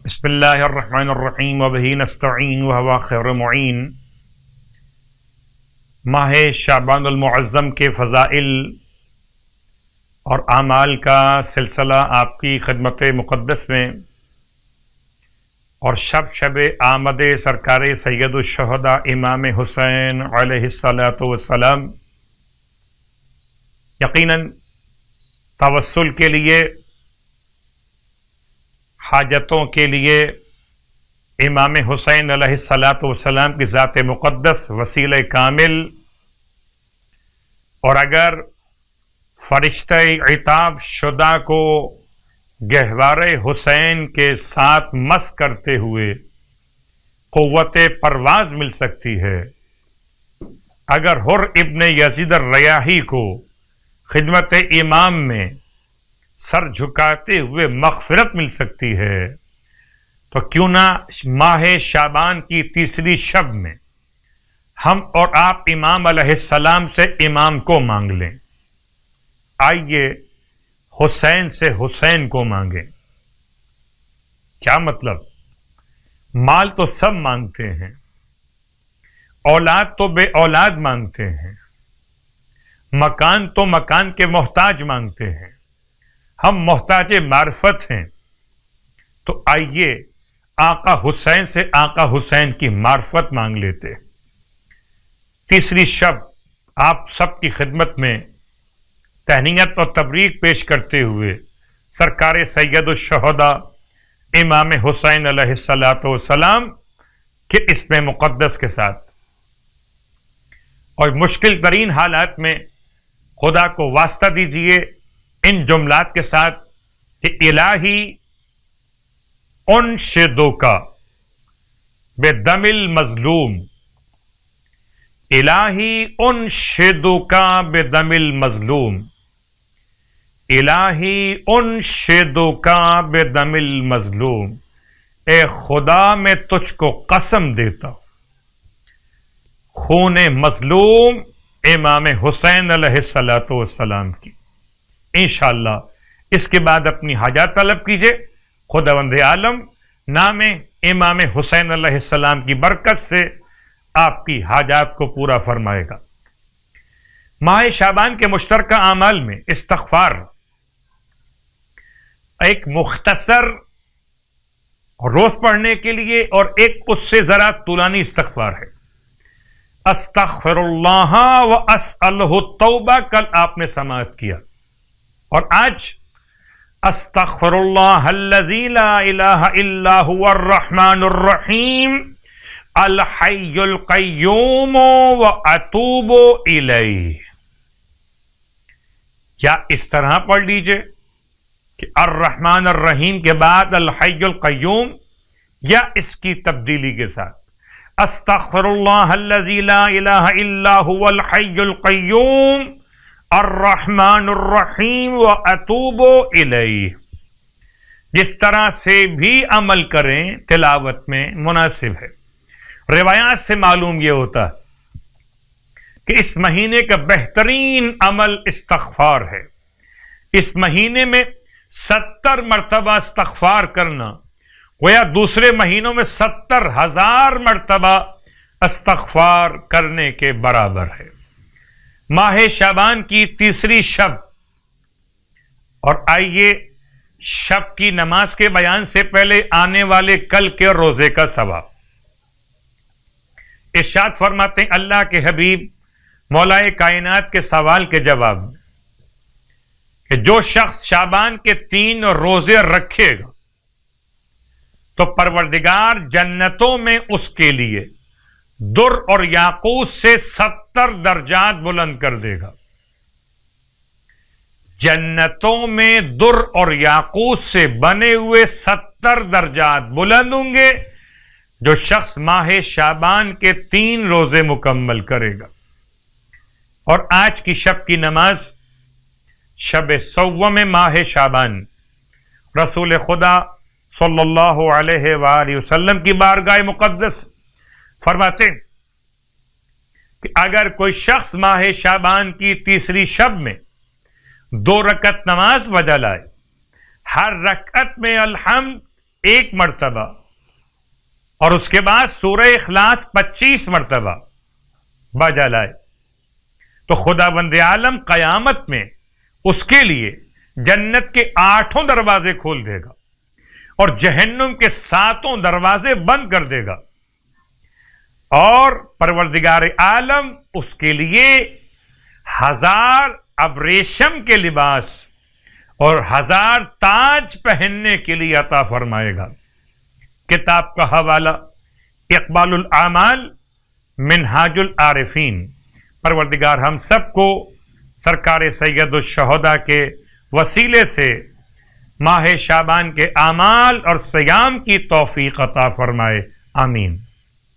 بسم اللہ الرحمن الرحیم وبہ نستعین وہو خیر معین۔ ماہ شعبان المعظم کے فضائل اور اعمال کا سلسلہ آپ کی خدمت مقدس میں، اور شب آمد سرکار سید الشہداء امام حسین علیہ الصلاۃ والسلام یقیناً توسل کے لیے، حاجتوں کے لیے امام حسین علیہ الصلاۃ والسلام کی ذات مقدس وسیلہ کامل، اور اگر فرشتہ عتاب شدہ کو گہوارے حسین کے ساتھ مس کرتے ہوئے قوت پرواز مل سکتی ہے، اگر حر ابن یزید الریاحی کو خدمت امام میں سر جھکاتے ہوئے مغفرت مل سکتی ہے، تو کیوں نہ ماہ شعبان کی تیسری شب میں ہم اور آپ امام علیہ السلام سے امام کو مانگ لیں۔ آئیے حسین سے حسین کو مانگیں۔ کیا مطلب؟ مال تو سب مانگتے ہیں، اولاد تو بے اولاد مانگتے ہیں، مکان تو مکان کے محتاج مانگتے ہیں، ہم محتاج معرفت ہیں، تو آئیے آقا حسین سے آقا حسین کی معرفت مانگ لیتے۔ تیسری شب آپ سب کی خدمت میں تہنیت اور تبریک پیش کرتے ہوئے سرکار سید الشہداء امام حسین علیہ الصلاۃ والسلام کے اسم مقدس کے ساتھ، اور مشکل ترین حالات میں خدا کو واسطہ دیجئے ان جملات کے ساتھ کہ الہی انشدک بدم المظلوم، الہی انشدک بدم المظلوم، الہی انشدک بدم المظلوم، اے خدا میں تجھ کو قسم دیتا ہوں خون مظلوم امام حسین علیہ الصلاۃ والسلام کی۔ انشاءاللہ اس کے بعد اپنی حاجات طلب کیجئے، خداوند عالم نام امام حسین علیہ السلام کی برکت سے آپ کی حاجات کو پورا فرمائے گا۔ ماہ شعبان کے مشترکہ اعمال میں استغفار ایک مختصر روز پڑھنے کے لیے، اور ایک اس سے ذرا طولانی استغفار ہے۔ استغفر اللہ واسألہ التوبہ کل آپ نے سماعت کیا، اور آج استغفر اللہ الذی لا الہ الا هو الرحمن الرحیم الحی القیوم واتوب الیہ۔ یا اس طرح پڑھ لیجئے کہ الرحمن الرحیم کے بعد الحی القیوم، یا اس کی تبدیلی کے ساتھ استغفر اللہ الذی لا الہ الا هو الحی القیوم الرحمن الرحیم واتوب الیہ۔ جس طرح سے بھی عمل کریں تلاوت میں مناسب ہے۔ روایات سے معلوم یہ ہوتا ہے کہ اس مہینے کا بہترین عمل استغفار ہے۔ اس مہینے میں 70 مرتبہ استغفار کرنا گویا دوسرے مہینوں میں 70,000 مرتبہ استغفار کرنے کے برابر ہے۔ ماہ شعبان کی تیسری شب، اور آئیے شب کی نماز کے بیان سے پہلے آنے والے کل کے روزے کا ثواب۔ ارشاد فرماتے ہیں اللہ کے حبیب مولائے کائنات کے سوال کے جواب میں کہ جو شخص شعبان کے 3 روزے رکھے گا تو پروردگار جنتوں میں اس کے لیے در اور یاقوت سے 70 درجات بلند کر دے گا۔ جنتوں میں در اور یاقوت سے بنے ہوئے 70 درجات بلند ہوں گے جو شخص ماہ شعبان کے 3 روزے مکمل کرے گا۔ اور آج کی شب کی نماز شب سوم ماہ شعبان، رسول خدا صلی اللہ علیہ وآلہ وسلم کی بارگاہ مقدس فرماتے ہیں کہ اگر کوئی شخص ماہ شعبان کی تیسری شب میں 2 رکعت نماز بجا لائے، ہر رکعت میں الحمد 1 مرتبہ اور اس کے بعد سورہ اخلاص 25 مرتبہ بجا لائے تو خدا بند عالم قیامت میں اس کے لیے جنت کے 8 دروازے کھول دے گا اور جہنم کے 7 دروازے بند کر دے گا، اور پروردگار عالم اس کے لیے 1000 ابریشم کے لباس اور 1000 تاج پہننے کے لیے عطا فرمائے گا۔ کتاب کا حوالہ اقبال الاعمال منہاج العارفین۔ پروردگار ہم سب کو سرکار سید الشہداء کے وسیلے سے ماہ شعبان کے اعمال اور صیام کی توفیق عطا فرمائے، آمین۔